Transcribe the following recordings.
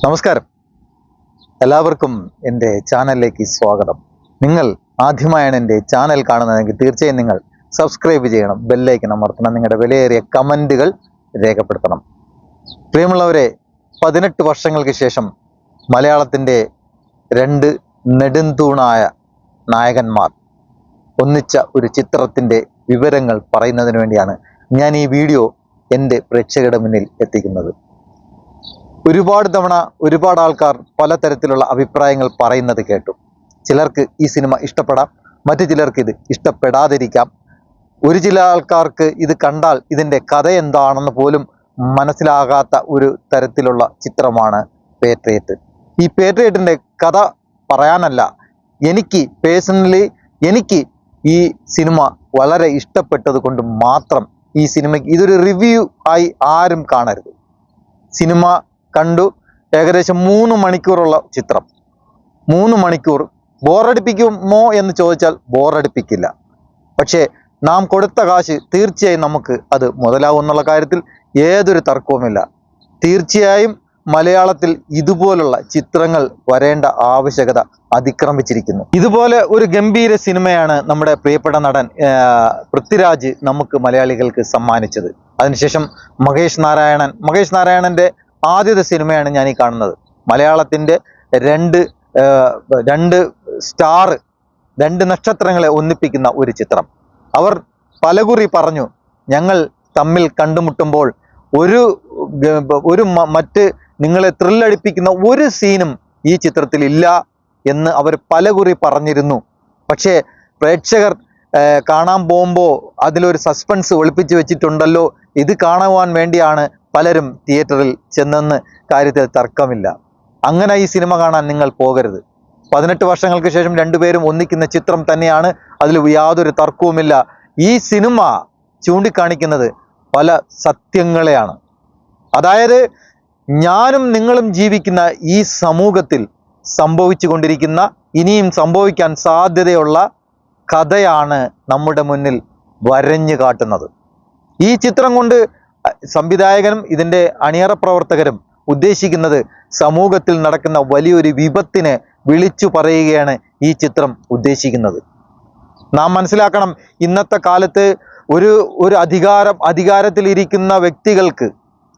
നമസ്കാരം, എല്ലാവർക്കും എൻ്റെ ചാനലിലേക്ക് സ്വാഗതം. നിങ്ങൾ ആദ്യമായാണ് എൻ്റെ ചാനൽ കാണുന്നതെങ്കിൽ തീർച്ചയായും നിങ്ങൾ സബ്സ്ക്രൈബ് ചെയ്യണം, ബെല്ലൈക്കൺ അമർത്തണം, നിങ്ങളുടെ വിലയേറിയ കമൻറ്റുകൾ രേഖപ്പെടുത്തണം. പ്രിയമുള്ളവരെ, 18 വർഷങ്ങൾക്ക് ശേഷം മലയാളത്തിൻ്റെ രണ്ട് നെടുന്തൂണായ നായകന്മാർ ഒന്നിച്ച ഒരു ചിത്രത്തിൻ്റെ വിവരങ്ങൾ പറയുന്നതിന് വേണ്ടിയാണ് ഞാൻ ഈ വീഡിയോ എൻ്റെ പ്രേക്ഷകരുടെ മുന്നിൽ എത്തിക്കുന്നത്. ഒരുപാട് തവണ ഒരുപാട് ആൾക്കാർ പലതരത്തിലുള്ള അഭിപ്രായങ്ങൾ പറയുന്നത് കേട്ടു. ചിലർക്ക് ഈ സിനിമ ഇഷ്ടപ്പെടാം, മറ്റു ചിലർക്ക് ഇത് ഇഷ്ടപ്പെടാതിരിക്കാം. ചില ആൾക്കാർക്ക് ഇത് കണ്ടാൽ ഇതിൻ്റെ കഥ എന്താണെന്ന് പോലും മനസ്സിലാകാത്ത ഒരു തരത്തിലുള്ള ചിത്രമാണ് പേട്രിയറ്റ്. ഈ പേട്രിയറ്റിൻ്റെ കഥ പറയാനല്ല, എനിക്ക് പേഴ്സണലി ഈ സിനിമ വളരെ ഇഷ്ടപ്പെട്ടത് കൊണ്ട് മാത്രം ഈ സിനിമയ്ക്ക് ഇതൊരു റിവ്യൂ ആയി ആരും കാണരുത്. സിനിമ കണ്ടു, ഏകദേശം 3 മണിക്കൂറുള്ള ചിത്രം. 3 മണിക്കൂർ ബോറടിപ്പിക്കുമോ എന്ന് ചോദിച്ചാൽ ബോറടിപ്പിക്കില്ല. പക്ഷേ നാം കൊടുത്ത കാശ് തീർച്ചയായും നമുക്ക് അത് മുതലാവും എന്നുള്ള കാര്യത്തിൽ ഏതൊരു തർക്കവുമില്ല. തീർച്ചയായും മലയാളത്തിൽ ഇതുപോലുള്ള ചിത്രങ്ങൾ വരേണ്ട ആവശ്യകത അതിക്രമിച്ചിരിക്കുന്നു. ഇതുപോലെ ഒരു ഗംഭീര സിനിമയാണ് നമ്മുടെ പ്രിയപ്പെട്ട നടൻ പൃഥ്വിരാജ് നമുക്ക് മലയാളികൾക്ക് സമ്മാനിച്ചത്. അതിനുശേഷം മഹേഷ് നാരായണൻ്റെ ആദ്യത്തെ സിനിമയാണ് ഞാൻ ഈ കാണുന്നത്. മലയാളത്തിൻ്റെ രണ്ട് നക്ഷത്രങ്ങളെ ഒന്നിപ്പിക്കുന്ന ഒരു ചിത്രം. അവർ പലകുറി പറഞ്ഞു, ഞങ്ങൾ തമ്മിൽ കണ്ടുമുട്ടുമ്പോൾ മറ്റ് നിങ്ങളെ ത്രില്ലടിപ്പിക്കുന്ന ഒരു സീനും ഈ ചിത്രത്തിൽ ഇല്ല എന്ന് അവർ പലകുറി പറഞ്ഞിരുന്നു. പക്ഷേ പ്രേക്ഷകർ കാണാൻ പോകുമ്പോൾ അതിലൊരു സസ്പെൻസ് ഒളിപ്പിച്ച് വെച്ചിട്ടുണ്ടല്ലോ, ഇത് കാണുവാൻ വേണ്ടിയാണ് പലരും തിയേറ്ററിൽ ചെന്നെന്ന് കാര്യത്തിൽ തർക്കമില്ല. അങ്ങനെ ഈ സിനിമ കാണാൻ നിങ്ങൾ പോകരുത്. 18 വർഷങ്ങൾക്ക് ശേഷം രണ്ടുപേരും ഒന്നിക്കുന്ന ചിത്രം തന്നെയാണ്, അതിൽ യാതൊരു തർക്കവുമില്ല. ഈ സിനിമ ചൂണ്ടിക്കാണിക്കുന്നത് പല സത്യങ്ങളെയാണ്. അതായത് ഞാനും നിങ്ങളും ജീവിക്കുന്ന ഈ സമൂഹത്തിൽ സംഭവിച്ചു കൊണ്ടിരിക്കുന്ന, ഇനിയും സംഭവിക്കാൻ സാധ്യതയുള്ള കഥയാണ് നമ്മുടെ മുന്നിൽ വരഞ്ഞു കാട്ടുന്നത്. ഈ ചിത്രം കൊണ്ട് സംവിധായകനും ഇതിൻ്റെ അണിയറ പ്രവർത്തകരും ഉദ്ദേശിക്കുന്നത് സമൂഹത്തിൽ നടക്കുന്ന വലിയൊരു വിപത്തിനെ വിളിച്ചു പറയുകയാണ് ഈ ചിത്രം ഉദ്ദേശിക്കുന്നത്. നാം മനസ്സിലാക്കണം, ഇന്നത്തെ കാലത്ത് ഒരു അധികാരത്തിലിരിക്കുന്ന വ്യക്തികൾക്ക്,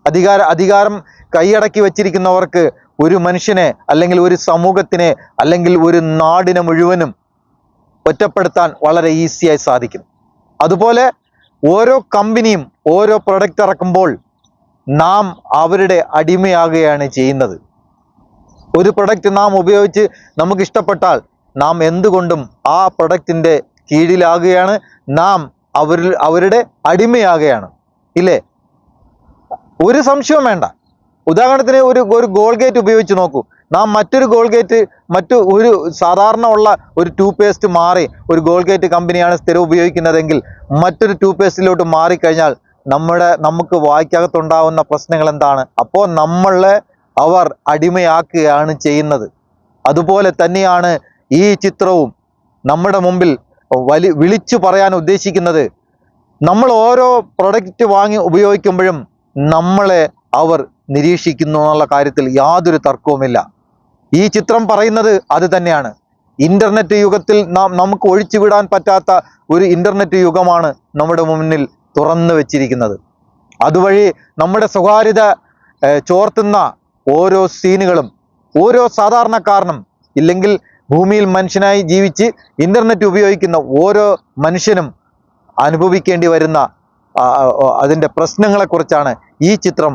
അധികാരം കൈയടക്കി വച്ചിരിക്കുന്നവർക്ക് ഒരു മനുഷ്യനെ അല്ലെങ്കിൽ ഒരു സമൂഹത്തിനെ അല്ലെങ്കിൽ ഒരു നാടിനെ മുഴുവനും ഒറ്റപ്പെടുത്താൻ വളരെ ഈസിയായി സാധിക്കും. അതുപോലെ ഓരോ കമ്പനിയും ഓരോ പ്രൊഡക്റ്റ് ഇറക്കുമ്പോൾ നാം അവരുടെ അടിമയാകുകയാണ് ചെയ്യുന്നത്. ഒരു പ്രൊഡക്റ്റ് നാം ഉപയോഗിച്ച് നമുക്ക് ഇഷ്ടപ്പെട്ടാൽ നാം എന്തുകൊണ്ടും ആ പ്രൊഡക്റ്റിൻ്റെ കീഴിലാകുകയാണ്, നാം അവരുടെ അടിമയാകുകയാണ്, ഇല്ലേ? ഒരു സംശയവും വേണ്ട. ഉദാഹരണത്തിന് ഒരു ഗോൾഗേറ്റ് ഉപയോഗിച്ച് നോക്കൂ. നാം ഒരു സാധാരണ ഉള്ള ഒരു ടൂത്ത് മാറി ഒരു ഗോൾഗേറ്റ് കമ്പനിയാണ് സ്ഥിരം ഉപയോഗിക്കുന്നതെങ്കിൽ മറ്റൊരു ടൂത്ത് മാറിക്കഴിഞ്ഞാൽ നമുക്ക് വായ്ക്കകത്തുണ്ടാവുന്ന പ്രശ്നങ്ങൾ എന്താണ്? അപ്പോൾ നമ്മളെ അവർ അടിമയാക്കുകയാണ് ചെയ്യുന്നത്. അതുപോലെ തന്നെയാണ് ഈ ചിത്രവും നമ്മുടെ മുമ്പിൽ വിളിച്ചു പറയാൻ ഉദ്ദേശിക്കുന്നത്. നമ്മൾ ഓരോ പ്രൊഡക്റ്റ് വാങ്ങി ഉപയോഗിക്കുമ്പോഴും നമ്മളെ അവർ നിരീക്ഷിക്കുന്നു എന്നുള്ള കാര്യത്തിൽ യാതൊരു തർക്കവുമില്ല. ഈ ചിത്രം പറയുന്നത് അത് തന്നെയാണ്. ഇന്റർനെറ്റ് യുഗത്തിൽ നമുക്ക് ഒഴിച്ചുവിടാൻ പറ്റാത്ത ഒരു ഇന്റർനെറ്റ് യുഗമാണ് നമ്മുടെ മുന്നിൽ തുറന്നു വെച്ചിരിക്കുന്നത്. അതുവഴി നമ്മുടെ സ്വകാര്യത ചോർത്തുന്ന ഓരോ സീനുകളും ഓരോ സാധാരണക്കാരനും, ഇല്ലെങ്കിൽ ഭൂമിയിൽ മനുഷ്യനായി ജീവിച്ച് ഇന്റർനെറ്റ് ഉപയോഗിക്കുന്ന ഓരോ മനുഷ്യനും അനുഭവിക്കേണ്ടി വരുന്ന അതിൻ്റെ പ്രശ്നങ്ങളെക്കുറിച്ചാണ് ഈ ചിത്രം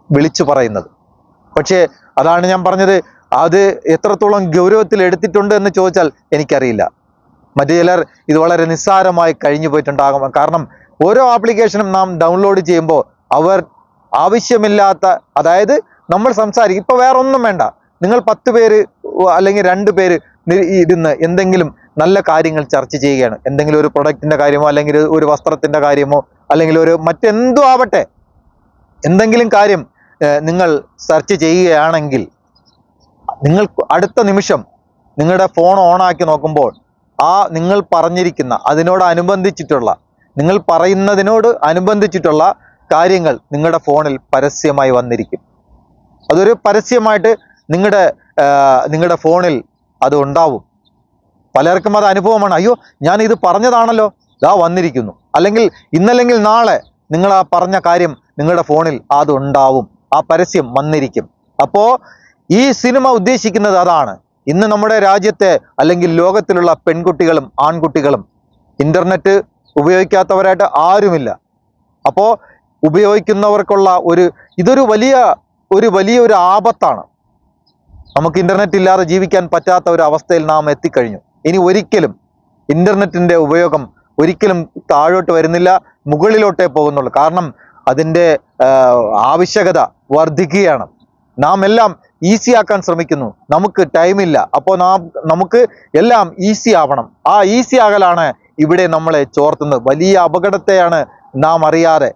വിളിച്ചു പറയുന്നത്. പക്ഷേ അതാണ് ഞാൻ പറഞ്ഞത്, അത് എത്രത്തോളം ഗൗരവത്തിൽ എടുത്തിട്ടുണ്ട് എന്ന് ചോദിച്ചാൽ എനിക്കറിയില്ല. മറ്റു ചിലർ ഇത് വളരെ നിസ്സാരമായി കഴിഞ്ഞു പോയിട്ടുണ്ടാകും. കാരണം ഓരോ ആപ്ലിക്കേഷനും നാം ഡൗൺലോഡ് ചെയ്യുമ്പോൾ അവർ ആവശ്യമില്ലാത്ത, അതായത് നമ്മൾ സംസാരിക്കും, ഇപ്പോൾ വേറെ ഒന്നും വേണ്ട, നിങ്ങൾ 10 പേര് അല്ലെങ്കിൽ 2 പേര് ഇരുന്ന് എന്തെങ്കിലും നല്ല കാര്യങ്ങൾ ചർച്ച ചെയ്യുകയാണ്, എന്തെങ്കിലും ഒരു പ്രൊഡക്റ്റിൻ്റെ കാര്യമോ അല്ലെങ്കിൽ ഒരു വസ്ത്രത്തിൻ്റെ കാര്യമോ അല്ലെങ്കിൽ മറ്റെന്തോ ആവട്ടെ, എന്തെങ്കിലും കാര്യം നിങ്ങൾ സെർച്ച് ചെയ്യുകയാണെങ്കിൽ നിങ്ങൾ അടുത്ത നിമിഷം നിങ്ങളുടെ ഫോൺ ഓണാക്കി നോക്കുമ്പോൾ നിങ്ങൾ പറഞ്ഞിരിക്കുന്ന നിങ്ങൾ പറയുന്നതിനോട് അനുബന്ധിച്ചിട്ടുള്ള കാര്യങ്ങൾ നിങ്ങളുടെ ഫോണിൽ പരസ്യമായി വന്നിരിക്കും. അതൊരു പരസ്യമായിട്ട് നിങ്ങളുടെ ഫോണിൽ അത് ഉണ്ടാവും. പലർക്കും അത് അനുഭവമാണ്. അയ്യോ, ഞാൻ ഇത് പറഞ്ഞതാണല്ലോ, ദാ വന്നിരിക്കുന്നു. അല്ലെങ്കിൽ ഇന്നല്ലെങ്കിൽ നാളെ നിങ്ങൾ ആ പറഞ്ഞ കാര്യം നിങ്ങളുടെ ഫോണിൽ അത് ഉണ്ടാവും, ആ പരസ്യം വന്നിരിക്കും. അപ്പോൾ ഈ സിനിമ ഉദ്ദേശിക്കുന്നത് അതാണ്. ഇന്ന് നമ്മുടെ രാജ്യത്തെ അല്ലെങ്കിൽ ലോകത്തിലുള്ള പെൺകുട്ടികളും ആൺകുട്ടികളും ഇൻ്റർനെറ്റ് ഉപയോഗിക്കാത്തവരായിട്ട് ആരുമില്ല. അപ്പോൾ ഉപയോഗിക്കുന്നവർക്കുള്ള ഇതൊരു വലിയൊരു ആപത്താണ്. നമുക്ക് ഇൻ്റർനെറ്റ് ഇല്ലാതെ ജീവിക്കാൻ പറ്റാത്ത ഒരു അവസ്ഥയിൽ നാം എത്തിക്കഴിഞ്ഞു. ഇനി ഒരിക്കലും ഇൻ്റർനെറ്റിൻ്റെ ഉപയോഗം ഒരിക്കലും താഴോട്ട് വരുന്നില്ല, മുകളിലോട്ടേ പോകുന്നുള്ളൂ. കാരണം അതിൻ്റെ ആവശ്യകത വർദ്ധിക്കുകയാണ്. നാം എല്ലാം ഈസി ആക്കാൻ ശ്രമിക്കുന്നു. നമുക്ക് ടൈമില്ല, അപ്പോൾ നമുക്ക് എല്ലാം ഈസി ആവണം. ആ ഈസി ആകലാണ് ഇവിടെ നമ്മളെ ചോർത്തുന്നത്. വലിയ അപകടത്തെയാണ് നാം അറിയാതെ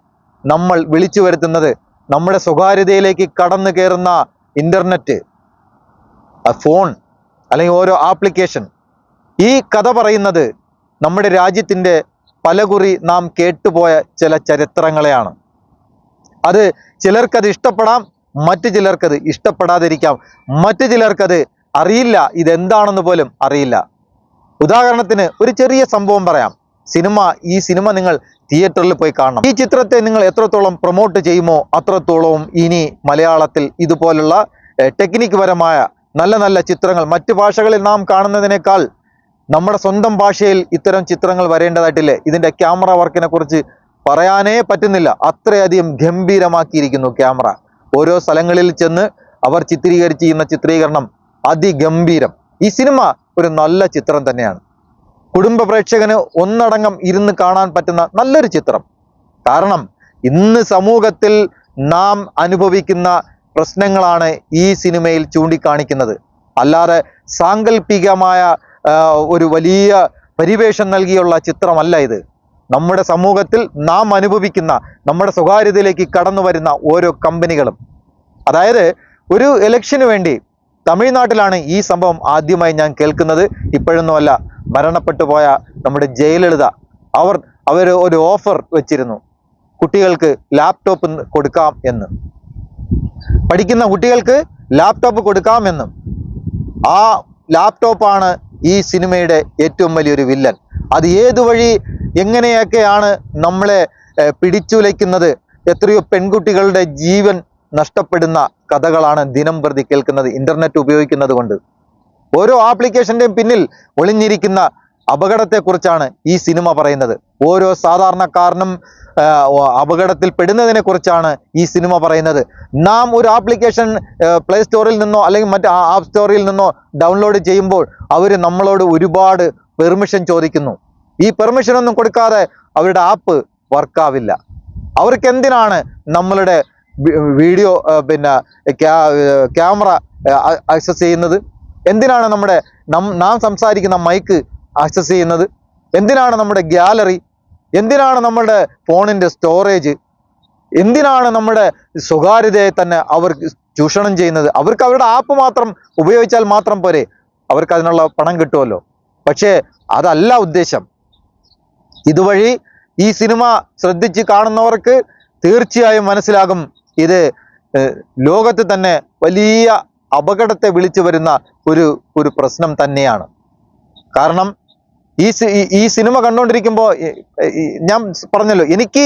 നമ്മൾ വിളിച്ചു വരുത്തുന്നത്. നമ്മുടെ സ്വകാര്യതയിലേക്ക് കടന്നു കയറുന്ന ഇൻ്റർനെറ്റ്, ഫോൺ അല്ലെങ്കിൽ ഓരോ ആപ്ലിക്കേഷൻ. ഈ കഥ പറയുന്നത് നമ്മുടെ രാജ്യത്തിൻ്റെ പലകുറി നാം കേട്ടുപോയ ചില ചരിത്രങ്ങളെയാണ്. അത് ചിലർക്കത് ഇഷ്ടപ്പെടാം, മറ്റു ചിലർക്കത് ഇഷ്ടപ്പെടാതിരിക്കാം, മറ്റു ചിലർക്കത് അറിയില്ല, ഇതെന്താണെന്ന് പോലും അറിയില്ല. ഉദാഹരണത്തിന് ഒരു ചെറിയ സംഭവം പറയാം. ഈ സിനിമ നിങ്ങൾ തിയേറ്ററിൽ പോയി കാണണം. ഈ ചിത്രത്തെ നിങ്ങൾ എത്രത്തോളം പ്രൊമോട്ട് ചെയ്യുമോ അത്രത്തോളവും ഇനി മലയാളത്തിൽ ഇതുപോലുള്ള ടെക്നിക്ക് പരമായ നല്ല നല്ല ചിത്രങ്ങൾ മറ്റു ഭാഷകളിൽ നാം കാണുന്നതിനേക്കാൾ നമ്മുടെ സ്വന്തം ഭാഷയിൽ ഇത്തരം ചിത്രങ്ങൾ വരേണ്ടതായിട്ടില്ലേ? ഇതിൻ്റെ ക്യാമറ വർക്കിനെ കുറിച്ച് പറയാനേ പറ്റുന്നില്ല. അത്രയധികം ഗംഭീരമാക്കിയിരിക്കുന്നു ക്യാമറ. ഓരോ സ്ഥലങ്ങളിൽ ചെന്ന് അവർ ചെയ്യുന്ന ചിത്രീകരണം അതിഗംഭീരം. ഈ സിനിമ ഒരു നല്ല ചിത്രം തന്നെയാണ്. കുടുംബ പ്രേക്ഷകന് ഒന്നടങ്കം ഇരുന്ന് കാണാൻ പറ്റുന്ന നല്ലൊരു ചിത്രം. കാരണം ഇന്ന് സമൂഹത്തിൽ നാം അനുഭവിക്കുന്ന പ്രശ്നങ്ങളാണ് ഈ സിനിമയിൽ ചൂണ്ടിക്കാണിക്കുന്നത്. അല്ലാതെ സാങ്കല്പികമായ ഒരു വലിയ പരിവേഷം നൽകിയുള്ള ചിത്രമല്ല ഇത്. നമ്മുടെ സമൂഹത്തിൽ നാം അനുഭവിക്കുന്ന, നമ്മുടെ സ്വകാര്യതയിലേക്ക് കടന്നു വരുന്ന ഓരോ കമ്പനികളും. അതായത് ഒരു ഇലക്ഷന് വേണ്ടി തമിഴ്നാട്ടിലാണ് ഈ സംഭവം ആദ്യമായി ഞാൻ കേൾക്കുന്നത്. ഇപ്പോഴൊന്നുമല്ല, മരണപ്പെട്ടു പോയ നമ്മുടെ ജയലളിത അവർ ഒരു ഓഫർ വെച്ചിരുന്നു, കുട്ടികൾക്ക് ലാപ്ടോപ്പ് കൊടുക്കാം എന്ന്. പഠിക്കുന്ന കുട്ടികൾക്ക് ലാപ്ടോപ്പ് കൊടുക്കാമെന്നും. ആ ലാപ്ടോപ്പാണ് ഈ സിനിമയുടെ ഏറ്റവും വലിയൊരു വില്ലൻ. അത് ഏതുവഴി എങ്ങനെയൊക്കെയാണ് നമ്മളെ പിടിച്ചുലയ്ക്കുന്നത്. എത്രയോ പെൺകുട്ടികളുടെ ജീവൻ നഷ്ടപ്പെടുന്ന കഥകളാണ് ദിനം പ്രതി കേൾക്കുന്നത് ഇൻ്റർനെറ്റ് ഉപയോഗിക്കുന്നത് കൊണ്ട്. ഓരോ ആപ്ലിക്കേഷൻ്റെയും പിന്നിൽ ഒളിഞ്ഞിരിക്കുന്ന അപകടത്തെക്കുറിച്ചാണ് ഈ സിനിമ പറയുന്നത്. ഓരോ സാധാരണക്കാരനും അപകടത്തിൽ പെടുന്നതിനെ കുറിച്ചാണ് ഈ സിനിമ പറയുന്നത്. നാം ഒരു ആപ്ലിക്കേഷൻ പ്ലേ സ്റ്റോറിൽ നിന്നോ അല്ലെങ്കിൽ മറ്റ് ആപ്പ് സ്റ്റോറിൽ നിന്നോ ഡൗൺലോഡ് ചെയ്യുമ്പോൾ അവർ നമ്മളോട് ഒരുപാട് പെർമിഷൻ ചോദിക്കുന്നു. ഈ പെർമിഷൻ ഒന്നും കൊടുക്കാതെ അവരുടെ ആപ്പ് വർക്കാവില്ല. അവർക്ക് എന്തിനാണ് നമ്മളുടെ വീഡിയോ ക്യാമറ ആക്സസ് ചെയ്യുന്നത്? എന്തിനാണ് നാം സംസാരിക്കുന്ന മൈക്ക് ആക്സസ് ചെയ്യുന്നത്? എന്തിനാണ് നമ്മുടെ ഗ്യാലറി? എന്തിനാണ് നമ്മുടെ ഫോണിൻ്റെ സ്റ്റോറേജ്? എന്തിനാണ് നമ്മുടെ സ്വകാര്യതയെ തന്നെ അവർ ചൂഷണം ചെയ്യുന്നത്? അവർക്ക് അവരുടെ ആപ്പ് മാത്രം ഉപയോഗിച്ചാൽ മാത്രം പോരെ, അവർക്ക് അതിനുള്ള പണം കിട്ടുമല്ലോ. പക്ഷേ അതല്ല ഉദ്ദേശം. ഇതുവഴി ഈ സിനിമ ശ്രദ്ധിച്ച് കാണുന്നവർക്ക് തീർച്ചയായും മനസ്സിലാകും ഇത് ലോകത്ത് തന്നെ വലിയ അപകടത്തെ വിളിച്ചു വരുന്ന ഒരു പ്രശ്നം തന്നെയാണ്. കാരണം ഈ സിനിമ കണ്ടുകൊണ്ടിരിക്കുമ്പോൾ ഞാൻ പറഞ്ഞല്ലോ, എനിക്ക്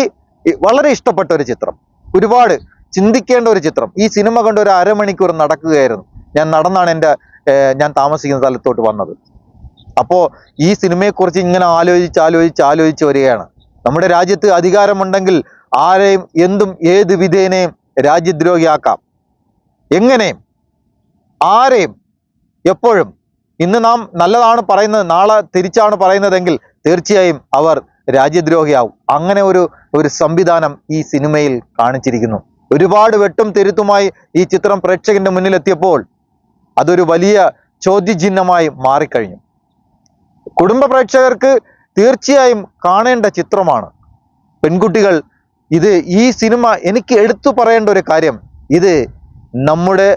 വളരെ ഇഷ്ടപ്പെട്ട ഒരു ചിത്രം, ഒരുപാട് ചിന്തിക്കേണ്ട ഒരു ചിത്രം. ഈ സിനിമ കണ്ട് ഒരു അരമണിക്കൂർ നടക്കുകയായിരുന്നു. നടന്നാണ് ഞാൻ താമസിക്കുന്ന സ്ഥലത്തോട്ട് വന്നത്. അപ്പോൾ ഈ സിനിമയെക്കുറിച്ച് ഇങ്ങനെ ആലോചിച്ച് വരികയാണ്. നമ്മുടെ രാജ്യത്ത് അധികാരമുണ്ടെങ്കിൽ ആരെയും എന്തും ഏത് വിധേനയും രാജ്യദ്രോഹിയാക്കാം. എങ്ങനെയും ആരെയും എപ്പോഴും. ഇന്ന് നാം നല്ലതാണ് പറയുന്നത്, നാളെ തിരിച്ചാണ് പറയുന്നതെങ്കിൽ തീർച്ചയായും അവർ രാജ്യദ്രോഹിയാവും. അങ്ങനെ ഒരു സംവിധാനം ഈ സിനിമയിൽ കാണിച്ചിരിക്കുന്നു. ഒരുപാട് വെട്ടും തിരുത്തുമായി ഈ ചിത്രം പ്രേക്ഷകന്റെ മുന്നിലെത്തിയപ്പോൾ അതൊരു വലിയ ചോദ്യചിഹ്നമായി മാറിക്കഴിഞ്ഞു. കുടുംബ പ്രേക്ഷകർക്ക് തീർച്ചയായും കാണേണ്ട ചിത്രമാണ്. പെൺകുട്ടികൾ ഈ സിനിമ എനിക്ക് എടുത്തു പറയേണ്ട ഒരു കാര്യം, ഇത് നമ്മുടെ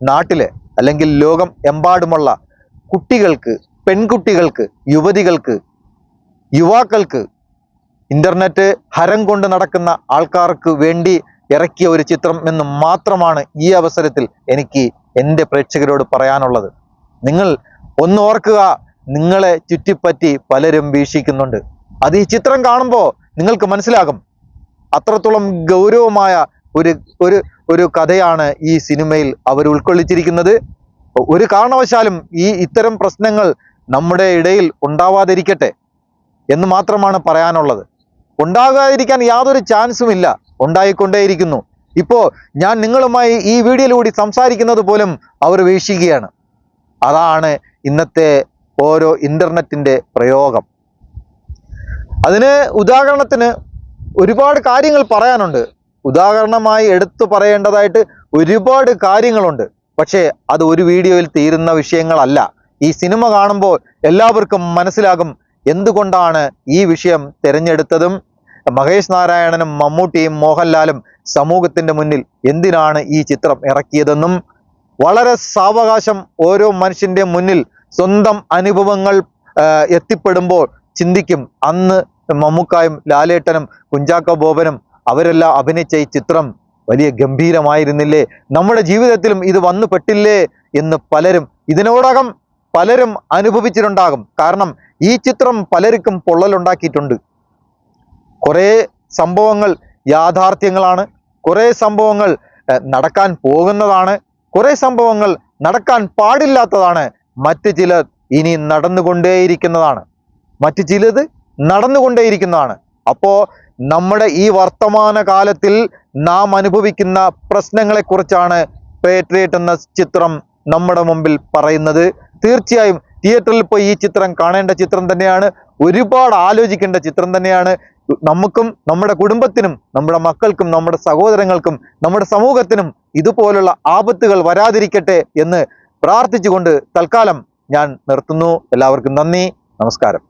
നാട്ടിലെ അല്ലെങ്കിൽ ലോകം എമ്പാടുമുള്ള കുട്ടികൾക്ക്, പെൺകുട്ടികൾക്ക്, യുവതികൾക്ക്, യുവാക്കൾക്ക്, ഇൻ്റർനെറ്റ് ഹരം കൊണ്ട് നടക്കുന്ന ആൾക്കാർക്ക് വേണ്ടി ഇറക്കിയ ഒരു ചിത്രം എന്ന് മാത്രമാണ് ഈ അവസരത്തിൽ എനിക്ക് എൻ്റെ പ്രേക്ഷകരോട് പറയാനുള്ളത്. നിങ്ങൾ ഒന്ന് ഓർക്കുക, നിങ്ങളെ ചുറ്റിപ്പറ്റി പലരും വീക്ഷിക്കുന്നുണ്ട്. അത് ഈ ചിത്രം കാണുമ്പോൾ നിങ്ങൾക്ക് മനസ്സിലാകും. അത്രത്തോളം ഗൗരവമായ ഒരു ഒരു ഒരു കഥയാണ് ഈ സിനിമയിൽ അവർ ഉൾക്കൊള്ളിച്ചിരിക്കുന്നത്. ഒരു കാരണവശാലും ഇത്തരം പ്രശ്നങ്ങൾ നമ്മുടെ ഇടയിൽ ഉണ്ടാവാതിരിക്കട്ടെ എന്ന് മാത്രമാണ് പറയാനുള്ളത്. ഉണ്ടാകാതിരിക്കാൻ യാതൊരു ചാൻസും ഇല്ല, ഉണ്ടായിക്കൊണ്ടേയിരിക്കുന്നു. ഇപ്പോൾ ഞാൻ നിങ്ങളുമായി ഈ വീഡിയോയിലൂടെ സംസാരിക്കുന്നത് പോലും അവർ വീക്ഷിക്കുകയാണ്. അതാണ് ഇന്നത്തെ ഓരോ ഇൻ്റർനെറ്റിൻ്റെ പ്രയോഗം. അതിന് ഉദാഹരണത്തിന് ഒരുപാട് കാര്യങ്ങൾ പറയാനുണ്ട്. ഉദാഹരണമായി എടുത്തു പറയേണ്ടതായിട്ട് ഒരുപാട് കാര്യങ്ങളുണ്ട്. പക്ഷേ അത് ഒരു വീഡിയോയിൽ തീരുന്ന വിഷയങ്ങളല്ല. ഈ സിനിമ കാണുമ്പോൾ എല്ലാവർക്കും മനസ്സിലാകും എന്തുകൊണ്ടാണ് ഈ വിഷയം തിരഞ്ഞെടുത്തതും മഹേഷ് നാരായണനും മമ്മൂട്ടിയും മോഹൻലാലും സമൂഹത്തിൻ്റെ മുന്നിൽ എന്തിനാണ് ഈ ചിത്രം ഇറക്കിയതെന്നും വളരെ സാവകാശം ഓരോ മനുഷ്യൻ്റെ മുന്നിൽ സ്വന്തം അനുഭവങ്ങൾ എത്തിപ്പെടുമ്പോൾ ചിന്തിക്കും, അന്ന് മമ്മൂക്കായും ലാലേട്ടനും കുഞ്ചാക്കോ ബോബനും അവരെല്ലാം അഭിനയിച്ച ഈ ചിത്രം വലിയ ഗംഭീരമായിരുന്നില്ലേ, നമ്മുടെ ജീവിതത്തിലും ഇത് വന്നു പെട്ടില്ലേ എന്ന് പലരും ഇതിനോടകം പലരും അനുഭവിച്ചിട്ടുണ്ടാകും. കാരണം ഈ ചിത്രം പലർക്കും പൊള്ളലുണ്ടാക്കിയിട്ടുണ്ട്. കുറേ സംഭവങ്ങൾ യാഥാർത്ഥ്യങ്ങളാണ്, കുറേ സംഭവങ്ങൾ നടക്കാൻ പോകുന്നതാണ്, കുറേ സംഭവങ്ങൾ നടക്കാൻ പാടില്ലാത്തതാണ്, മറ്റു ചിലർ ഇനി നടന്നുകൊണ്ടേയിരിക്കുന്നതാണ്, മറ്റു ചിലത് നടന്നുകൊണ്ടേയിരിക്കുന്നതാണ്. അപ്പോൾ നമ്മുടെ ഈ വർത്തമാന കാലത്തിൽ നാം അനുഭവിക്കുന്ന പ്രശ്നങ്ങളെക്കുറിച്ചാണ് പേട്രിയറ്റ് എന്ന ചിത്രം നമ്മുടെ മുമ്പിൽ പറയുന്നത്. തീർച്ചയായും തിയേറ്ററിൽ പോയി ഈ ചിത്രം കാണേണ്ട ചിത്രം തന്നെയാണ്. ഒരുപാട് ആലോചിക്കേണ്ട ചിത്രം തന്നെയാണ്. നമുക്കും നമ്മുടെ കുടുംബത്തിനും നമ്മുടെ മക്കൾക്കും നമ്മുടെ സഹോദരങ്ങൾക്കും നമ്മുടെ സമൂഹത്തിനും ഇതുപോലുള്ള ആപത്തുകൾ വരാതിരിക്കട്ടെ എന്ന് പ്രാർത്ഥിച്ചുകൊണ്ട് തൽക്കാലം ഞാൻ നിർത്തുന്നു. എല്ലാവർക്കും നന്ദി, നമസ്കാരം.